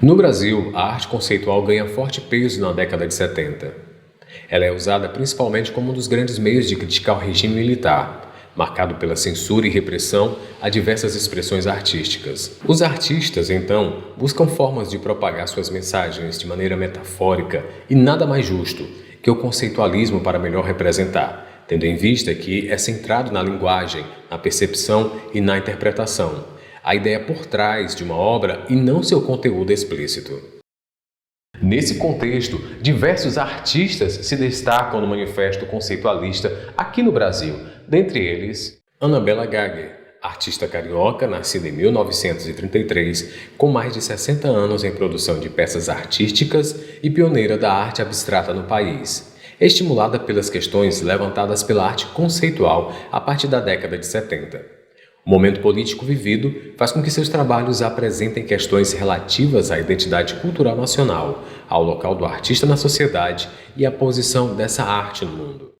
No Brasil, a arte conceitual ganha forte peso na década de 70. Ela é usada principalmente como um dos grandes meios de criticar o regime militar, marcado pela censura e repressão a diversas expressões artísticas. Os artistas, então, buscam formas de propagar suas mensagens de maneira metafórica e nada mais justo que o conceitualismo para melhor representar, tendo em vista que é centrado na linguagem, na percepção e na interpretação, a ideia por trás de uma obra e não seu conteúdo explícito. Nesse contexto, diversos artistas se destacam no manifesto conceitualista aqui no Brasil, dentre eles Annabella Gagger, artista carioca nascida em 1933, com mais de 60 anos em produção de peças artísticas e pioneira da arte abstrata no país, estimulada pelas questões levantadas pela arte conceitual a partir da década de 70. O momento político vivido faz com que seus trabalhos apresentem questões relativas à identidade cultural nacional, ao local do artista na sociedade e à posição dessa arte no mundo.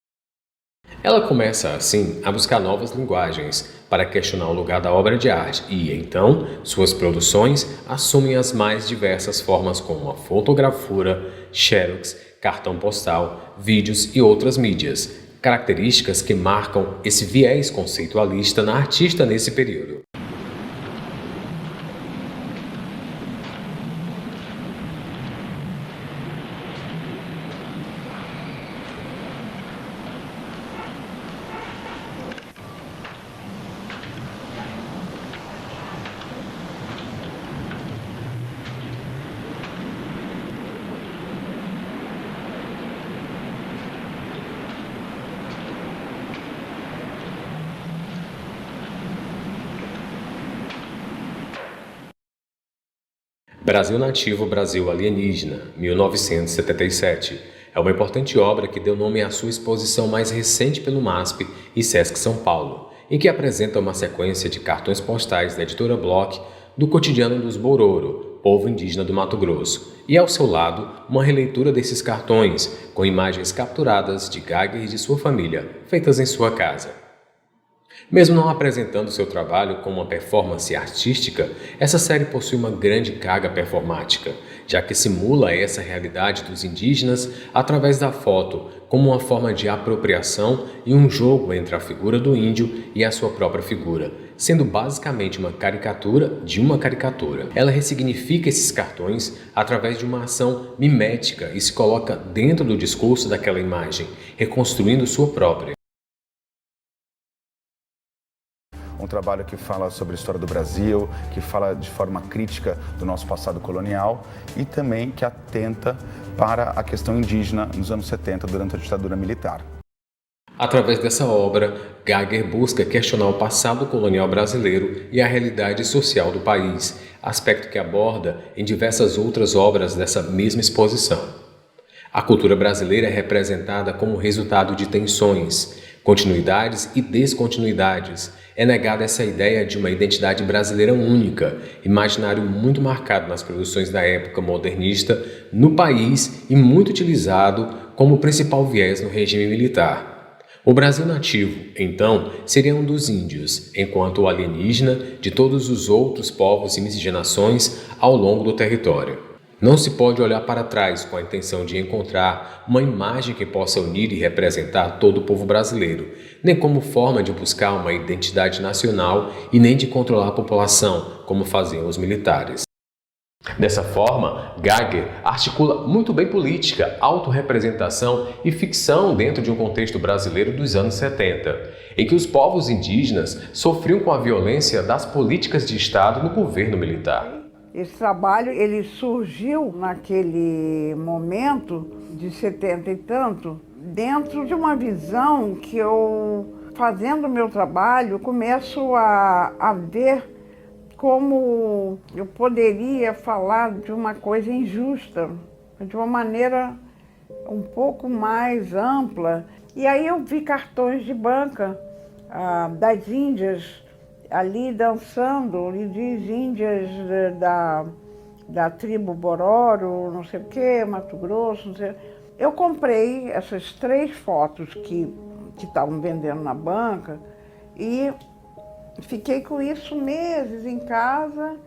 Ela começa, assim, a buscar novas linguagens para questionar o lugar da obra de arte e, então, suas produções assumem as mais diversas formas como a fotografia, xerox, cartão postal, vídeos e outras mídias, características que marcam esse viés conceitualista na artista nesse período. Brasil Nativo, Brasil Alienígena, 1977. É uma importante obra que deu nome à sua exposição mais recente pelo MASP e Sesc São Paulo, em que apresenta uma sequência de cartões postais da editora Bloch do cotidiano dos Bororo, povo indígena do Mato Grosso, e ao seu lado, uma releitura desses cartões, com imagens capturadas de Gagger e de sua família, feitas em sua casa. Mesmo não apresentando seu trabalho como uma performance artística, essa série possui uma grande carga performática, já que simula essa realidade dos indígenas através da foto, como uma forma de apropriação e um jogo entre a figura do índio e a sua própria figura, sendo basicamente uma caricatura de uma caricatura. Ela ressignifica esses cartões através de uma ação mimética e se coloca dentro do discurso daquela imagem, reconstruindo sua própria. Um trabalho que fala sobre a história do Brasil, que fala de forma crítica do nosso passado colonial e também que atenta para a questão indígena nos anos 70, durante a ditadura militar. Através dessa obra, Gagger busca questionar o passado colonial brasileiro e a realidade social do país, aspecto que aborda em diversas outras obras dessa mesma exposição. A cultura brasileira é representada como resultado de tensões, continuidades e descontinuidades. É negada essa ideia de uma identidade brasileira única, imaginário muito marcado nas produções da época modernista no país e muito utilizado como principal viés no regime militar. O Brasil nativo, então, seria um dos índios, enquanto o alienígena de todos os outros povos e miscigenações ao longo do território. Não se pode olhar para trás com a intenção de encontrar uma imagem que possa unir e representar todo o povo brasileiro, nem como forma de buscar uma identidade nacional e nem de controlar a população, como faziam os militares. Dessa forma, Gagger articula muito bem política, autorrepresentação e ficção dentro de um contexto brasileiro dos anos 70, em que os povos indígenas sofriam com a violência das políticas de Estado no governo militar. Esse trabalho ele surgiu naquele momento de 70 e tanto, dentro de uma visão que eu, fazendo o meu trabalho, começo a ver como eu poderia falar de uma coisa injusta, de uma maneira um pouco mais ampla. E aí eu vi cartões de banca das Índias, ali dançando, e diz índias da tribo Bororo, não sei o quê, Mato Grosso, não sei. Eu comprei essas 3 fotos que estavam vendendo na banca e fiquei com isso meses em casa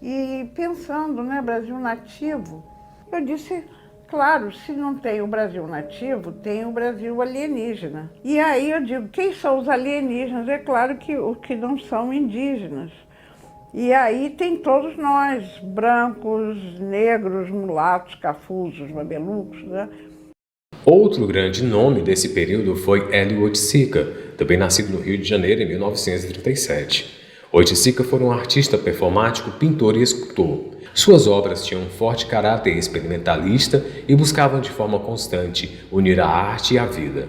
E pensando, né, Brasil nativo, eu disse, claro, se não tem o Brasil nativo, tem o Brasil alienígena. E aí eu digo, quem são os alienígenas? É claro que os que não são indígenas. E aí tem todos nós, brancos, negros, mulatos, cafusos, mamelucos, né? Outro grande nome desse período foi Hélio Oiticica, também nascido no Rio de Janeiro em 1937. Oiticica foi um artista performático, pintor e escultor. Suas obras tinham um forte caráter experimentalista e buscavam de forma constante unir a arte e a vida.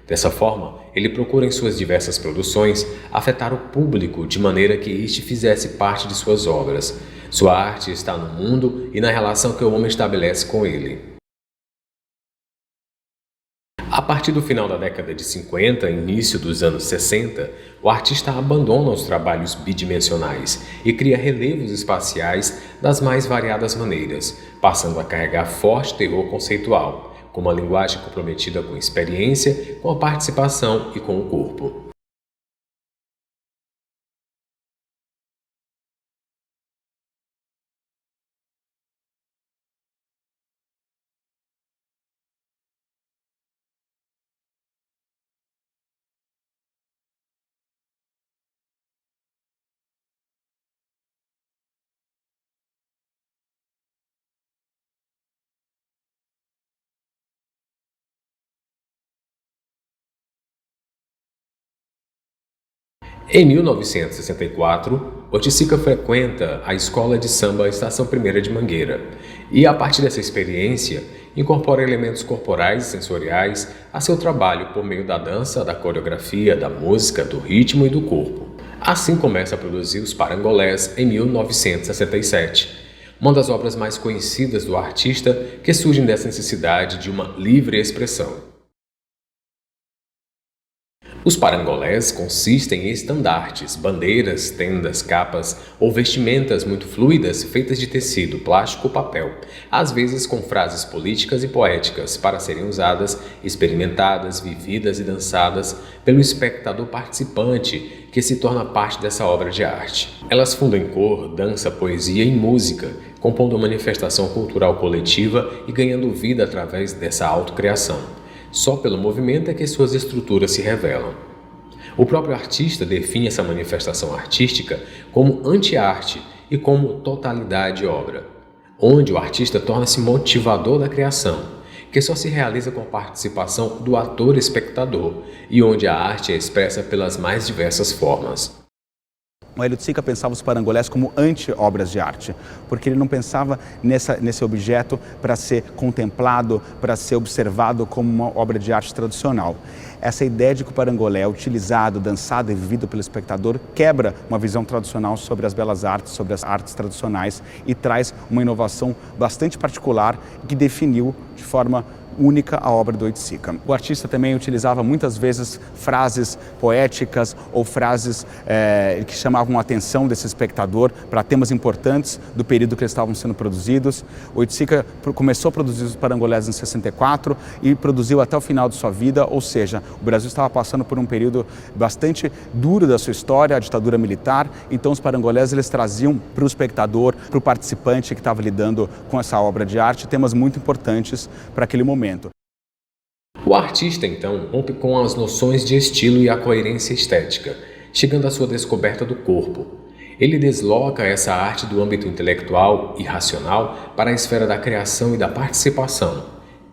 Dessa forma, ele procura em suas diversas produções afetar o público de maneira que este fizesse parte de suas obras. Sua arte está no mundo e na relação que o homem estabelece com ele. A partir do final da década de 50 e início dos anos 60, o artista abandona os trabalhos bidimensionais e cria relevos espaciais das mais variadas maneiras, passando a carregar forte terror conceitual, com uma linguagem comprometida com a experiência, com a participação e com o corpo. Em 1964, Oiticica frequenta a escola de samba Estação Primeira de Mangueira e, a partir dessa experiência, incorpora elementos corporais e sensoriais a seu trabalho por meio da dança, da coreografia, da música, do ritmo e do corpo. Assim começa a produzir os Parangolés em 1967, uma das obras mais conhecidas do artista que surgem dessa necessidade de uma livre expressão. Os parangolés consistem em estandartes, bandeiras, tendas, capas ou vestimentas muito fluidas feitas de tecido, plástico ou papel, às vezes com frases políticas e poéticas para serem usadas, experimentadas, vividas e dançadas pelo espectador participante que se torna parte dessa obra de arte. Elas fundem cor, dança, poesia e música, compondo uma manifestação cultural coletiva e ganhando vida através dessa autocriação. Só pelo movimento é que suas estruturas se revelam. O próprio artista define essa manifestação artística como anti-arte e como totalidade obra, onde o artista torna-se motivador da criação, que só se realiza com a participação do ator-espectador e onde a arte é expressa pelas mais diversas formas. O Hélio Oiticica pensava os parangolés como anti-obras de arte, porque ele não pensava nesse objeto para ser contemplado, para ser observado como uma obra de arte tradicional. Essa ideia de que o parangolé é utilizado, dançado e vivido pelo espectador quebra uma visão tradicional sobre as belas artes, sobre as artes tradicionais e traz uma inovação bastante particular que definiu de forma única a obra do Oiticica. O artista também utilizava muitas vezes frases poéticas ou frases que chamavam a atenção desse espectador para temas importantes do período que eles estavam sendo produzidos. O Oiticica começou a produzir os parangolés em 64 e produziu até o final de sua vida, ou seja, o Brasil estava passando por um período bastante duro da sua história, a ditadura militar, então os parangolés eles traziam para o espectador, para o participante que estava lidando com essa obra de arte, temas muito importantes para aquele momento. O artista, então, rompe com as noções de estilo e a coerência estética, chegando à sua descoberta do corpo. Ele desloca essa arte do âmbito intelectual e racional para a esfera da criação e da participação.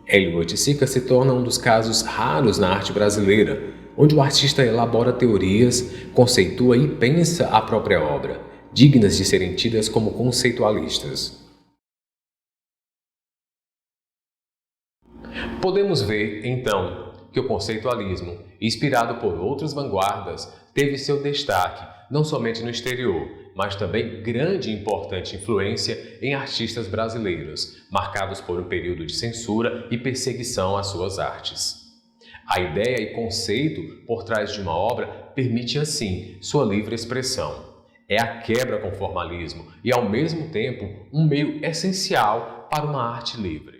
Hélio Oiticica se torna um dos casos raros na arte brasileira, onde o artista elabora teorias, conceitua e pensa a própria obra, dignas de serem tidas como conceitualistas. Podemos ver, então, que o conceitualismo, inspirado por outras vanguardas, teve seu destaque não somente no exterior, mas também grande e importante influência em artistas brasileiros, marcados por um período de censura e perseguição às suas artes. A ideia e conceito por trás de uma obra permite, assim, sua livre expressão. É a quebra com o formalismo e, ao mesmo tempo, um meio essencial para uma arte livre.